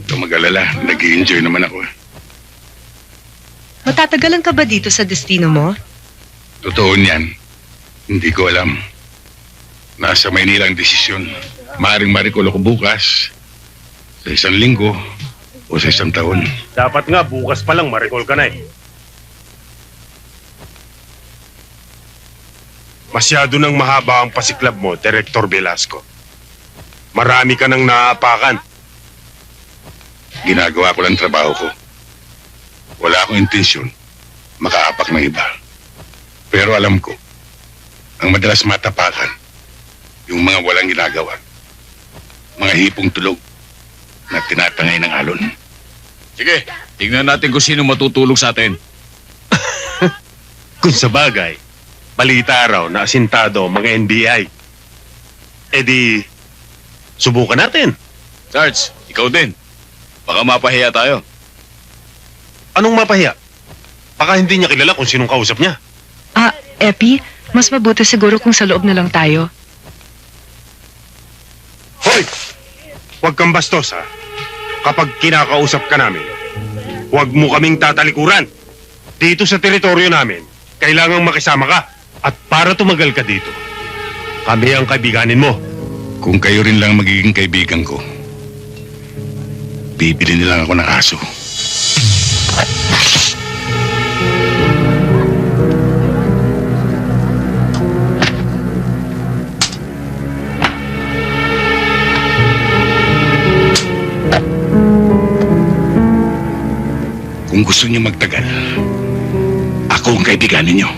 Huwag kang mag-alala. Nag-i-enjoy naman ako. Matatagalan ka ba dito sa destino mo? Totoo niyan. Hindi ko alam. Nasa Maynila ang desisyon. Maaring marikol ako bukas. Sa 1 linggo o sa 1 taon. Dapat nga, bukas pa lang ma-recall ka na eh. Masyado nang mahaba ang pasiklab mo, Director Velasco. Marami ka nang naaapakan. Ginagawa ko lang trabaho ko. Wala akong intensyon makaapak ng iba. Pero alam ko, ang madalas matapakan, yung mga walang ginagawa. Mga hipong tulog na tinatangay ng alon. Sige, tignan natin kung sino matutulog sa atin. Kung sa bagay, balita raw na asintado ang mga NBI. Eh di, subukan natin. Sarge, ikaw din. Baka mapahiya tayo. Anong mapahiya? Baka hindi niya kilala kung sinong kausap niya. Epi, mas mabuti siguro kung sa loob na lang tayo. Hoy! Huwag kang bastos, ha? Kapag kinakausap ka namin, huwag mo kaming tatalikuran. Dito sa teritoryo namin, kailangang makisama ka. At para tumagal ka dito, kami ang kaibiganin mo. Kung kayo rin lang magiging kaibigan ko, bibili nilang ako ng aso. Kung gusto niyo magtagal, ako ang kaibiganin niyo.